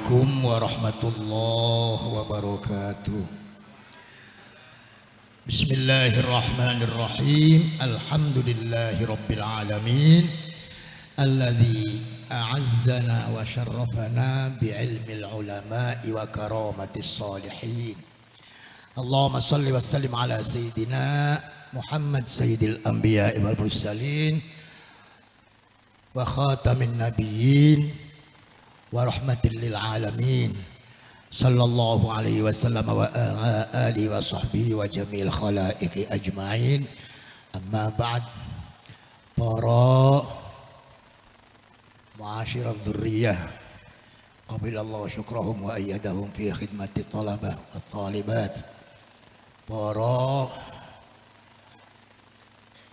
Assalamualaikum warahmatullahi wabarakatuh. Bismillahirrahmanirrahim. Alhamdulillahi rabbil alamin. Alladzi a'azzana wa syarrafana bi'ilmil ulama'i wa karamatis salihin. Allahumma salli wa sallim ala sayyidina Muhammad sayyidil anbiya'i wal mursalin wa khatamin nabiyyin wa rahmatil lil alamin sallallahu alaihi wasallam wa alihi wa sahbihi wa jamil khalaiqi ajma'in. Amma ba'd. Para ma'asyiral dzurriyyah qabilallahu syukrahum wa ayyadahum fi khidmati talabah wa talibat. Para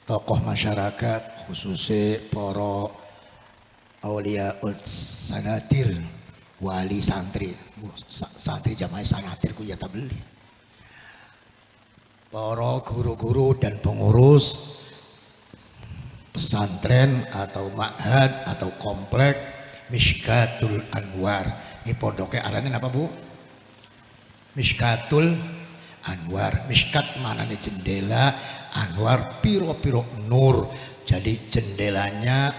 tokoh masyarakat khususnya para aulia sanatir, wali santri, santri jamaah sanatir ku ya tak beli. Para guru-guru dan pengurus pesantren atau ma'had atau komplek Mishkatul Anwar. Ini pondoknya arahnya apa Bu? Mishkatul Anwar. Mishkat manane jendela, Anwar piro-piro nur. Jadi jendelanya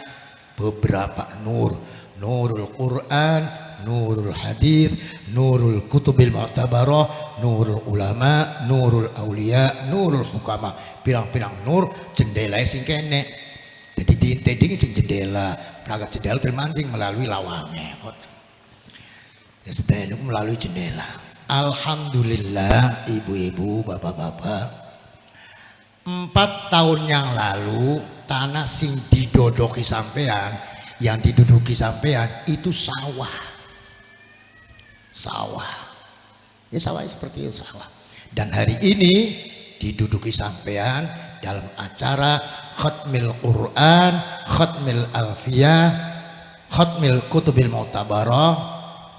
beberapa nur, nurul Quran, nurul hadis, nurul kutubil mu'tabarah, nurul ulama, nurul aulia, nurul hukama. Pirang-pirang nur jendela sing kene. Jadi diintending sing jendela, perangkat jendela termancing melalui lawangnya. Ya sedaya melalui jendela. Alhamdulillah ibu-ibu, bapak-bapak. 4 tahun yang lalu tanah sing didodoki sampean, yang diduduki sampean itu sawah. Ya sawah seperti itu sawah. Dan hari ini diduduki sampean dalam acara khatmil Quran, khatmil alfiyah, khatmil kutubil mu'tabarah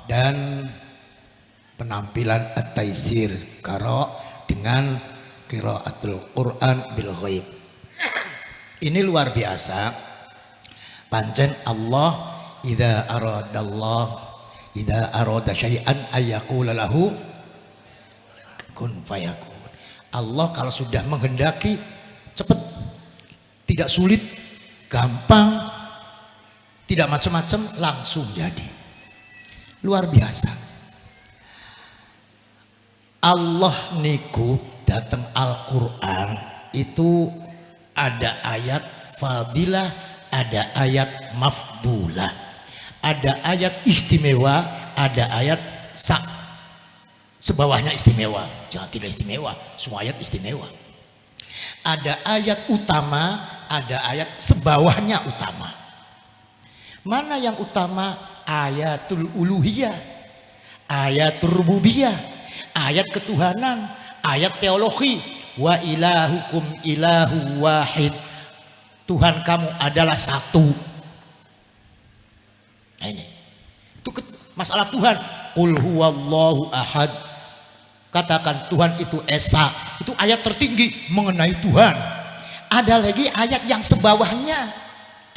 dan penampilan at-taisir karo dengan qiraatul Quran bil ghaib. Ini luar biasa. Pancen Allah idza arada syai'an ayyaqula lahu kun fayakun. Allah kalau sudah menghendaki cepat, tidak sulit, gampang, tidak macam-macam, langsung jadi. Luar biasa. Allah niku datang Al-Quran itu ada ayat fadilah, ada ayat mafdulah, ada ayat istimewa, ada ayat sebawahnya istimewa. Jangan tidak istimewa, semua ayat istimewa. Ada ayat utama, ada ayat sebawahnya utama. Mana yang utama? Ayatul uluhiyah, ayatul rububiyah, ayat ketuhanan, ayat teologi. Wa ilahukum ilahu wahid. Tuhan kamu adalah satu. Nah ini. Itu masalah Tuhan. Qul huwallahu ahad. Katakan Tuhan itu esa. Itu ayat tertinggi mengenai Tuhan. Ada lagi ayat yang sebawahnya.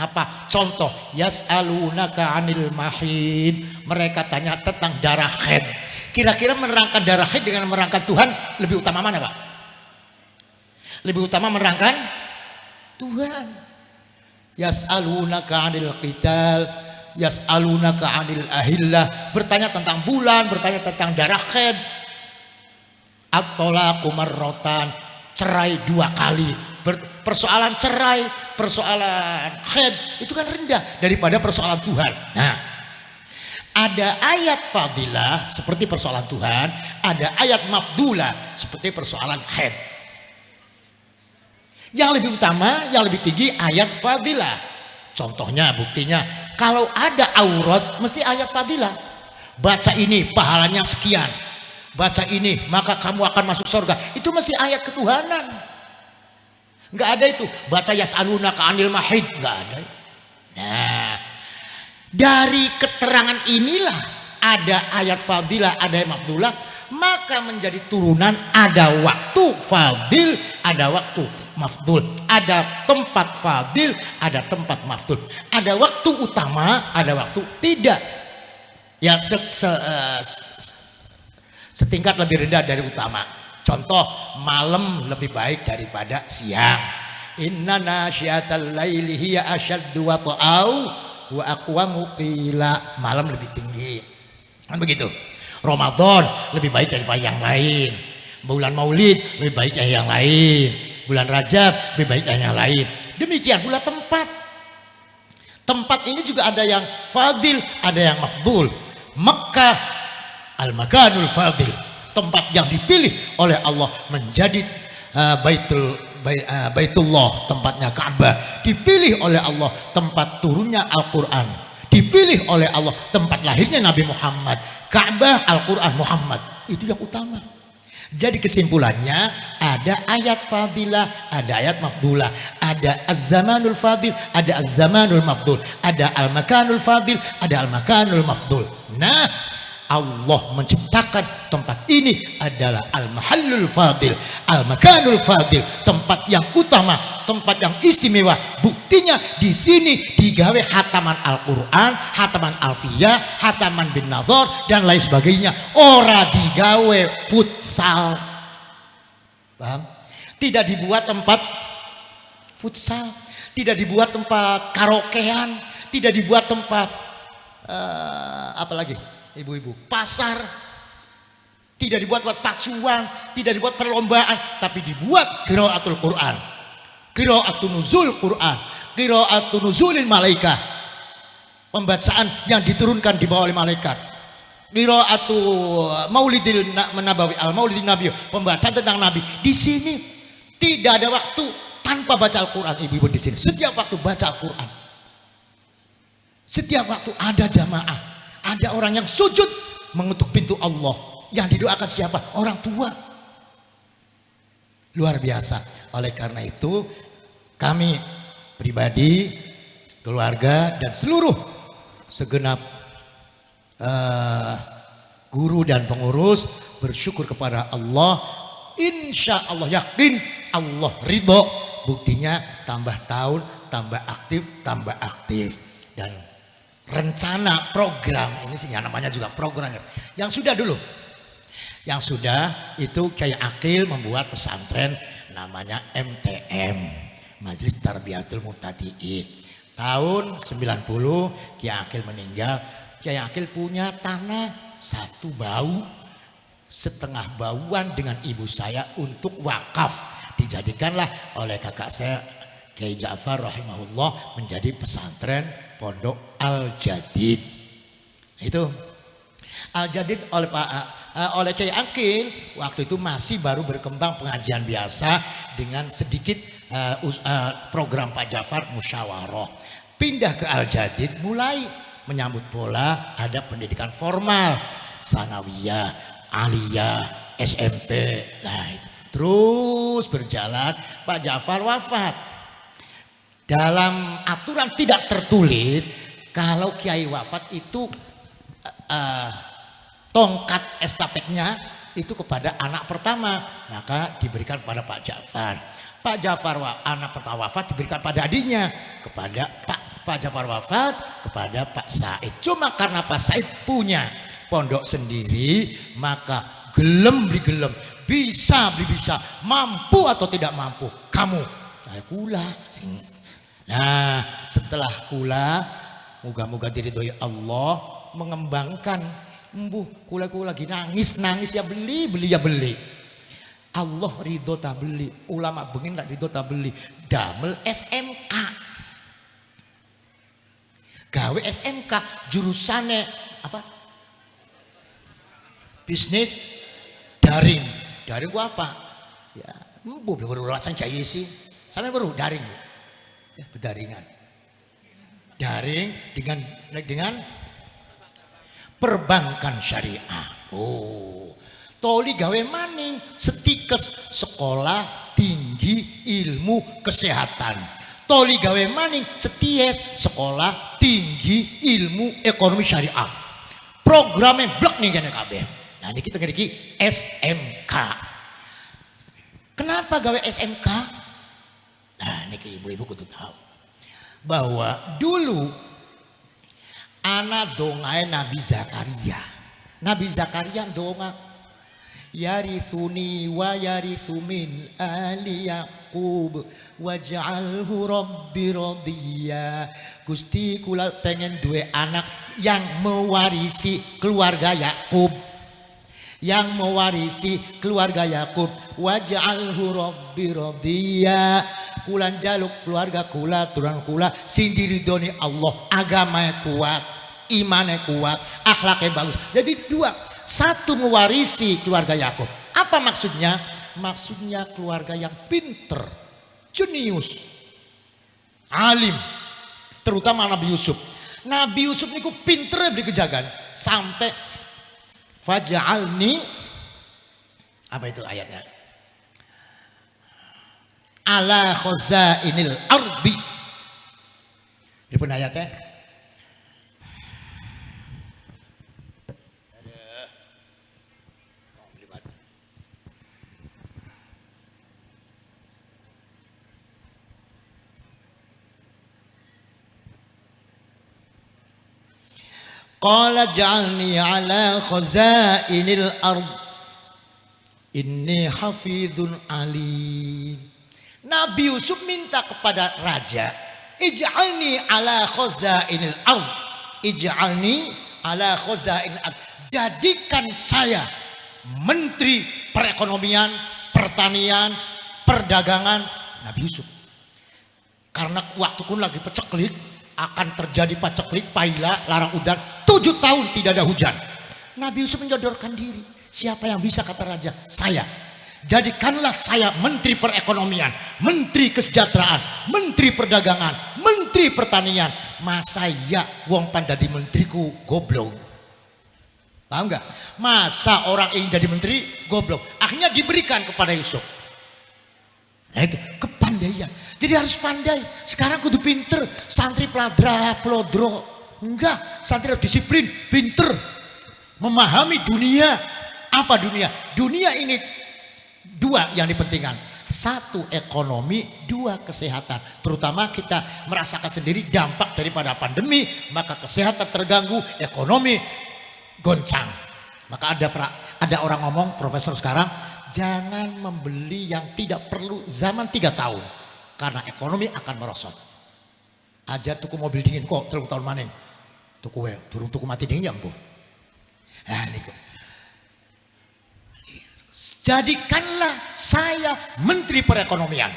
Apa? Contoh, yas'alunaka 'anil mahid. Mereka tanya tentang darah haid. Kira-kira menerangkan darah haid dengan menerangkan Tuhan lebih utama mana, Pak? Lebih utama menerangkan Tuhan. Yas'alunaka 'anil qital, yas'alunaka 'anil ahillah. Bertanya tentang bulan, bertanya tentang darah haid. At-talaqu marratan, cerai 2 kali. Persoalan cerai, persoalan haid itu kan rendah daripada persoalan Tuhan. Nah, ada ayat fadilah seperti persoalan Tuhan, ada ayat mafdulah seperti persoalan haid. Yang lebih utama, yang lebih tinggi ayat fadilah. Contohnya, buktinya, kalau ada aurat mesti ayat fadilah. Baca ini pahalanya sekian, baca ini maka kamu akan masuk surga. Itu mesti ayat ketuhanan. Enggak ada itu baca yas'alunaka 'anil mahid, enggak ada itu. Nah, dari keterangan inilah ada ayat fadilah, ada ayat mafdulah, maka menjadi turunan ada waktu fadil, ada waktu mafdul, ada tempat fadil, ada tempat mafdul, ada waktu utama, ada waktu tidak. Ya setingkat lebih rendah dari utama. Contoh, malam lebih baik daripada siang. Inna nasyiatal laili hiya asyaddu wata'au wa aqwamu qila. Malam lebih tinggi. Kan begitu. Ramadan lebih baik daripada yang lain. Bulan Maulid lebih baik dari yang lain. Bulan Rajab lebih baik dari yang lain. Demikian pula tempat. Tempat ini juga ada yang fadil, ada yang mafdul. Mekah al-makanul fadil, tempat yang dipilih oleh Allah menjadi Baitullah, tempatnya Ka'bah. Dipilih oleh Allah tempat turunnya Al-Quran. Dipilih oleh Allah tempat lahirnya Nabi Muhammad. Ka'bah, Al-Quran, Muhammad, itu yang utama. Jadi kesimpulannya, ada ayat fadilah, ada ayat mafdulah, ada az-zamanul fadil, ada az-zamanul mafdul, ada al-makanul fadil, ada al-makanul mafdul. Nah, Allah menciptakan tempat ini adalah al-mahallul fadil, al-makanul fadil, tempat yang utama, tempat yang istimewa. Buktinya di sini digawe hataman Al-Qur'an, hataman Alfiyah, hataman bin Nadhar dan lain sebagainya. Ora digawe futsal. Paham? Tidak dibuat tempat futsal, tidak dibuat tempat karaokean, tidak dibuat tempat apa lagi? Ibu-ibu, pasar. Tidak dibuat buat pacuan, tidak dibuat perlombaan, tapi dibuat qiraatul Quran, qiraatun nuzul Quran, qiraatun nuzulil malaikah, pembacaan yang diturunkan di bawah oleh malaikat. Qiraatu maulidil nabawi, al maulidin nabi, pembacaan tentang nabi. Di sini tidak ada waktu tanpa baca Al-Quran. Ibu-ibu di sini setiap waktu baca Al-Quran. Setiap waktu ada jamaah, ada orang yang sujud mengetuk pintu Allah. Yang didoakan siapa? Orang tua. Luar biasa. Oleh karena itu kami pribadi, keluarga dan seluruh segenap guru dan pengurus bersyukur kepada Allah. Insya Allah, yakin Allah ridho. Buktinya tambah tahun, tambah aktif. Dan rencana program ini sih yang namanya juga program yang sudah dulu, yang sudah itu Kiai Akil membuat pesantren namanya MTM, Majelis Tarbiyatul Muhtadiin. Tahun 90 Kiai Akil meninggal. Kiai Akil punya tanah satu bau, setengah bauan dengan ibu saya untuk wakaf. Dijadikanlah oleh kakak saya Kiai Ja'far rahimahullah menjadi pesantren Pondok Al-Jadid. Itu Al-Jadid oleh Kiai Akil waktu itu masih baru berkembang pengajian biasa dengan sedikit program Pak Ja'far musyawarah. Pindah ke Al-Jadid, mulai menyambut bola, ada pendidikan formal, sanawiyah, aliyah, SMP. Nah itu terus berjalan. Pak Ja'far wafat. Dalam aturan tidak tertulis, kalau kiai wafat itu tongkat estafetnya itu kepada anak pertama, maka diberikan kepada Pak Ja'far. Pak Ja'far anak pertama wafat diberikan pada adiknya, kepada Pak Ja'far wafat kepada Pak Said. Cuma karena Pak Said punya pondok sendiri, maka gelem beli gelem, bisa beli bisa, mampu atau tidak mampu, kamu kula sing. Nah setelah kula moga-moga diridhoi Allah mengembangkan embuh kula lagi nangis ya beli ya beli. Allah ridho tak beli, ulama bengin tak ridho tak beli. Damel SMK, gawe SMK jurusannya apa? Bisnis daring. Daring gua apa? Ya, embuh berurusan jaya sih. Sampai baru daring. Ya, berdaringan. Daring dengan perbankan syariah. Oh, toli gawe maning setikes sekolah tinggi ilmu kesehatan. Toli gawe maning seties sekolah tinggi ilmu ekonomi syariah. Programnya blok nih kene kabeh. Nah ini kita ngeriki SMK. Kenapa gawe SMK? Nah ini ibu-ibu kudu tahu bahwa dulu Ana dongae Nabi Zakaria. Nabi Zakaria donga, yarithuni wa yarithu min ali Yaqub waj'alhu rabbi radhiya. Gusti kula pengen duwe anak yang mewarisi keluarga Yakub, yang mewarisi keluarga Yakub. Waj'alhu rabbi radhiya. Kula njaluk keluarga kula, turunan kula sing diridhoni Allah, agamanya kuat, imannya kuat, akhlaknya bagus. Jadi dua, satu mewarisi keluarga Yakub. Apa maksudnya? Maksudnya keluarga yang pinter, jenius, alim. Terutama Nabi Yusuf. Nabi Yusuf niku pinter di kejagan sampai faj'alni, apa itu ayatnya? Ala khazainil ardi. Ini pun ayatnya. Qala ja'alni ala khazainil ard inni hafidhun alim. Nabi Yusuf minta kepada raja, ij'alni ala khazainil ard, ij'alni ala khazainil ard, jadikan saya menteri perekonomian, pertanian, perdagangan. Nabi Yusuf, karena waktu pun lagi paceklik, akan terjadi paceklik, paila, larang udan, 7 tahun tidak ada hujan. Nabi Yusuf menyodorkan diri, siapa yang bisa, kata raja, saya. Jadikanlah saya menteri perekonomian, menteri kesejahteraan, menteri perdagangan, menteri pertanian. Masa ya wong pandadi menteriku goblok? Paham nggak? Masa orang ingin jadi menteri goblok? Akhirnya diberikan kepada Yusuf. Nah itu kepandaian. Jadi harus pandai. Sekarang kudu pinter. Santri peladra, pelodro. Enggak, santri harus disiplin, pinter, memahami dunia. Apa dunia? Dunia ini dua yang dipentingkan. Satu ekonomi, dua kesehatan. Terutama kita merasakan sendiri dampak daripada pandemi, maka kesehatan terganggu, ekonomi goncang. Maka ada orang ngomong, profesor sekarang, jangan membeli yang tidak perlu zaman 3 tahun, karena ekonomi akan merosot. Aja tuku mobil dingin kok 3 tahun maning. Tuku turun tuku mati dingin ya ampun. Nah niku. Jadikanlah saya menteri perekonomian.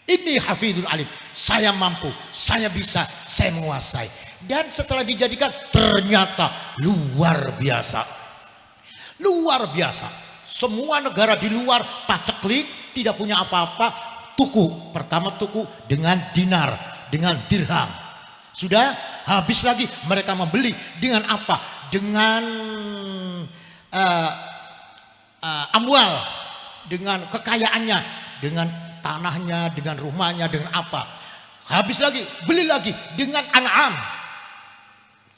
Ini hafizul alim. Saya mampu, saya bisa, saya menguasai. Dan setelah dijadikan ternyata luar biasa. Luar biasa. Semua negara di luar paceklik, tidak punya apa-apa, tuku. Pertama tuku dengan dinar, dengan dirham. Sudah habis lagi mereka membeli dengan apa? Dengan amwal, dengan kekayaannya, dengan tanahnya, dengan rumahnya, dengan apa. Habis lagi, beli lagi dengan an'am.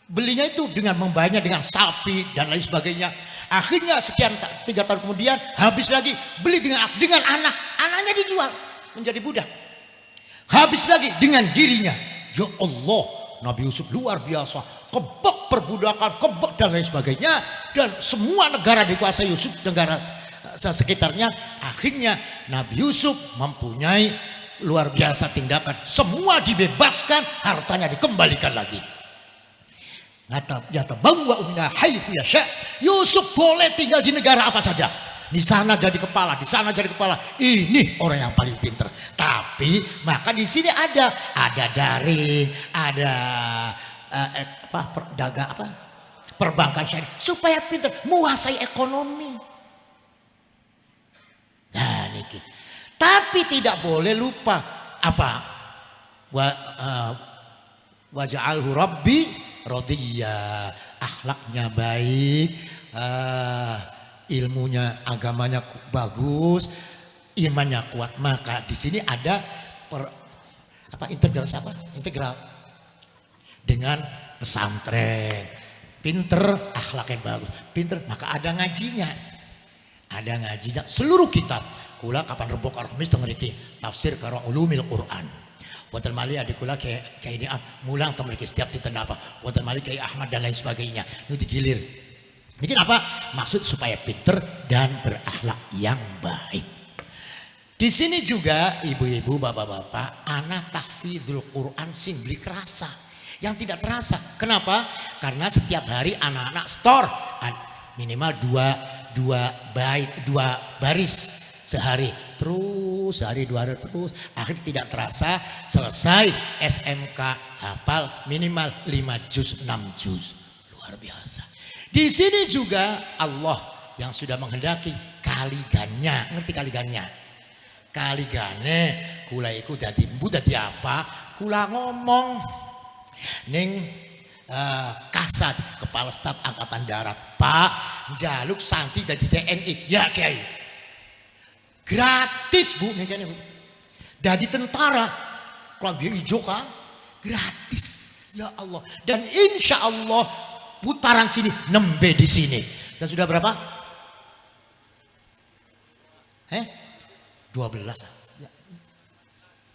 Belinya itu dengan membayarnya dengan sapi dan lain sebagainya. Akhirnya sekian 3 tahun kemudian habis lagi, beli dengan anak. Anaknya dijual menjadi budak. Habis lagi dengan dirinya. Ya Allah, Nabi Yusuf luar biasa. Kebak perbudakan, kebak dan lain sebagainya. Dan semua negara dikuasai Yusuf, negara sekitarnya. Akhirnya Nabi Yusuf mempunyai luar biasa tindakan. Semua dibebaskan, hartanya dikembalikan lagi. Yusuf boleh tinggal di negara apa saja. Di sana jadi kepala, di sana jadi kepala. Ini orang yang paling pinter. Tapi maka di sini ada daring, ada perbankan syariah supaya pinter menguasai ekonomi. Nah niki. Tapi tidak boleh lupa apa? Waja'alhu rabbi radhiya, akhlaknya baik, ilmunya, agamanya bagus, imannya kuat. Maka di sini ada integral dengan pesantren, pinter, akhlaknya bagus, pinter, maka ada ngajinya, seluruh kitab. Kula kapan rebok Arhamis tengeriti tafsir karo ulumil Quran. Wonten malih adik kula kayak ini mulang teng mriki setiap dinten apa. Wonten malih Kiai Ahmad dan lain sebagainya. Nu digilir. Niki apa? Maksud supaya pinter dan berakhlak yang baik. Di sini juga ibu-ibu, bapak-bapak, anak tahfidzul Quran sing beli kerasa. Yang tidak terasa. Kenapa? Karena setiap hari anak-anak store minimal dua baris sehari. Terus sehari 2 hari terus. Akhirnya tidak terasa selesai SMK hafal minimal 5 juz 6 juz. Luar biasa. Di sini juga Allah yang sudah menghendaki kaligannya. Ngerti kaligannya? Kaligane kula iku dadi mbu dadi apa? Kula ngomong ning Kasat Kepala Staf Angkatan Darat, Pak njaluk santri dadi TNI. Ya Kiai. Gratis Bu nih Bu. Dadi tentara klambi ijo kan gratis. Ya Allah. Dan insya Allah putaran sini nembe di sini. Saya sudah berapa? 12.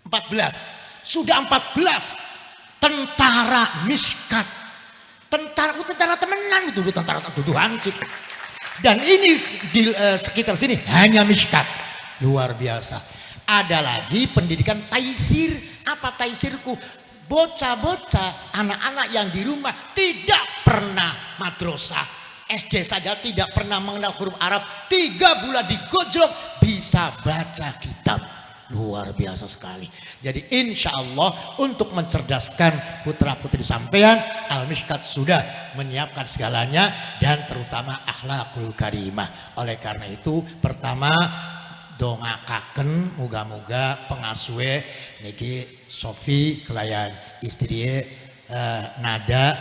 14. Sudah 14. Tentara Miskat. Tentara temenan itu tentara tuduhan. Dan ini di sekitar sini hanya Miskat. Luar biasa. Ada lagi pendidikan taisir. Apa taisirku? Bocah-bocah, anak-anak yang di rumah tidak pernah madrasah. SD saja tidak pernah mengenal huruf Arab. 3 bulan digojlok bisa baca kitab. Luar biasa sekali. Jadi insya Allah untuk mencerdaskan putra-putri sampean, Al-Mishkat sudah menyiapkan segalanya dan terutama akhlakul karimah. Oleh karena itu pertama dongakaken muga-muga pengasuhe niki Sofi kelayan istri Nada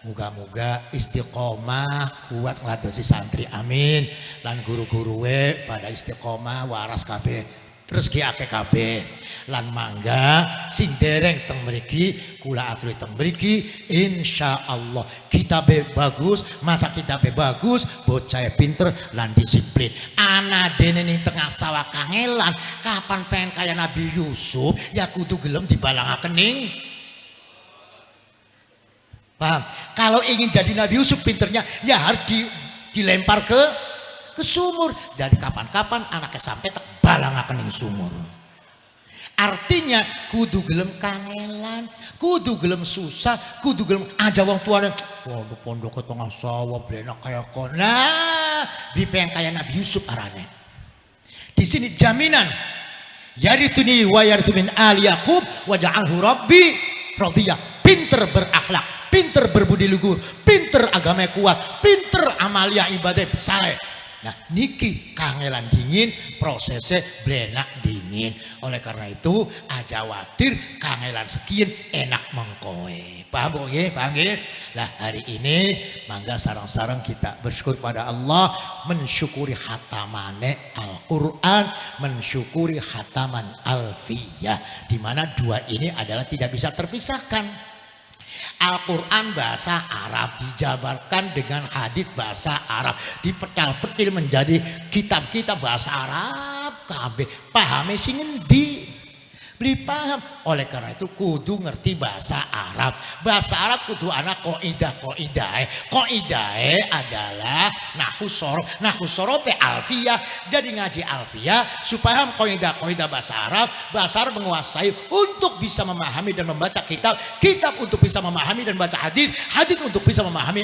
muga-muga istiqomah kuat ngladosi santri amin lan guru-guruwe pada istiqomah waras kabeh rezeki akeh kabeh lan mangga sing dereng teng mriki kula aturi teng mriki insyaallah kitabe bagus maca kitabe bagus bocah pinter lan disiplin ana dene ning tengah sawah kangelan kapan pengen kaya Nabi Yusuf ya kudu gelem dibalangaken ning paham kalau ingin jadi Nabi Yusuf pinternya ya harus dilempar ke sumur dari kapan-kapan anaknya sampai tak balangaken ning sumur. Artinya kudu gelem kangelan, kudu gelem susah, kudu gelem aja wong tuane. Pondok ke tengah sawah blenak kaya kon. Nah, dipeng kaya Nabi Yusuf arane. Di sini jaminan yarithuni wa yarithu min ali Yaqub wa ja'alhu rabbi radiyah. Pinter berakhlak, pinter berbudi luhur, pinter agama kuat, pinter amalia ibadah saleh. Nah niki kangelan dingin prosesnya blenak dingin. Oleh karena itu aja watir kangelan sekian enak mengkowe. Paham bu ya? Paham ya? Lah hari ini mangga sarang-sarang kita bersyukur pada Allah, mensyukuri hatamane Al-Quran, mensyukuri hataman Alfiyah, di mana dua ini adalah tidak bisa terpisahkan. Al-Quran bahasa Arab dijabarkan dengan hadis bahasa Arab, dipetal-petil menjadi kitab-kitab bahasa Arab kabeh pahame sing endi beli paham. Oleh karena itu kudu ngerti bahasa Arab. Bahasa Arab kudu anak koidah adalah nahwu sorof alfiyah. Jadi ngaji alfiyah supaya koidah bahasa Arab menguasai untuk bisa memahami dan membaca kitab untuk bisa memahami dan baca hadis untuk bisa memahami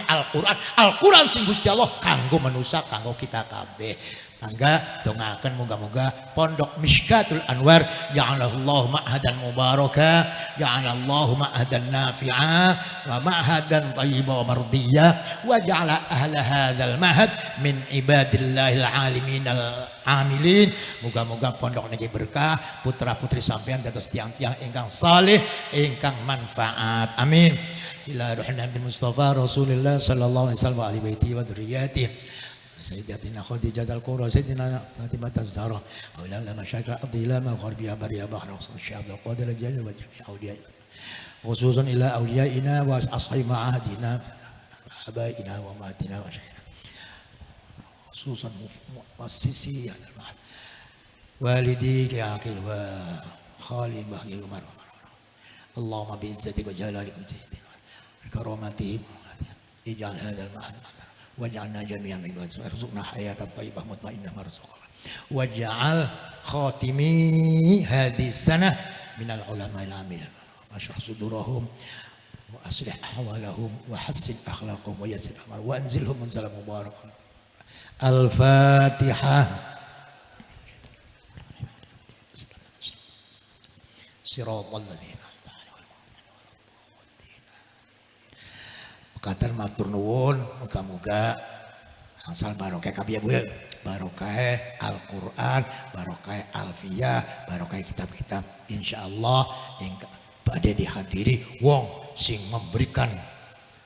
Al-Quran sing Gusti Allah kanggo manusia kanggo kita kabeh. Mangga dongaken moga-moga Pondok Mishkatul Anwar ja'alallahu ma'hadan mubaraka ja'alallahu ma'hadan nafi'a wa ma'hadan thayyiba wa mardiyya wa ja'ala ahla hadzal mahad min ibadillahil alimin al-amilin. Moga-moga pondok niki berkah, putra-putri sampeyan dados tiang-tiang ingkang saleh ingkang manfaat. Amin. Ila ruhil nabi Mustafa Rasulullah sallallahu alaihi wasallam wa ali baiti wa dzurriyyatihi سيدتنا خديجة الكبرى سيدنا فاطمة الزهراء أولاد مشايخ الأضيلاء ما غربها بريا بحر الشيخ عبد القادر الجليل وجميع أوليائنا خصوصا إلى أوليائنا وأصحاب معاهدنا آبائنا وأمهاتنا وشيخنا خصوصا مؤسسي هذا المعهد والديك يا عقيل وخالي بهي عمر Allahumma bi'izzatika wa jalalika wa karomatihim ij'al hadzal ma'ad waj'alna jami'an min warzuqna hayatan thayyibah mutmainnah marzuqna waj'al khatimi hadhihi sanah minal ulama'il amilin washrah sudurahum wa aslih ahwalahum wa hassin akhlaqahum wa yassir amalahum wa anzilhum munzalan mubarakan. Al-Fatihah. Siratal ladzina Katan matur nuwun, muga-muga angsal barokah kabeh Bu. Barokah Al-Qur'an, barokah Alfiyah, barokah kitab-kitab insyaallah ingkang badhe dihadiri wong sing memberikan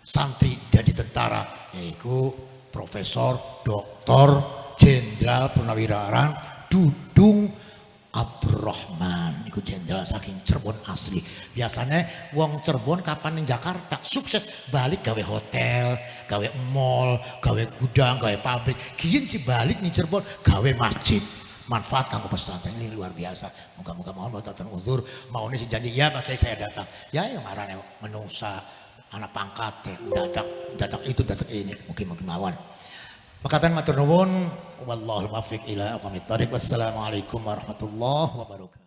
santri jadi tentara yaitu Profesor Dr. Jenderal Purnawirawan Dudung Abdurrahman iku jenderal saking Cirebon asli. Biasanya wong Cirebon kapan ning Jakarta sukses balik gawe hotel, gawe mall, gawe gudang, gawe pabrik. Kiyen si balik ning Cirebon gawe masjid. Manfaat kanggo pesantren ini luar biasa. Moga-moga mohon boten uzur, maune si janji ya pakai saya datang. Ya yang marane menusa anak pangkat dadak itu dadak ini mungkin mawon. Makatan matur nuwun wallahul muwaffiq ila aqwamit thoriq. Wassalamualaikum warahmatullahi wabarakatuh.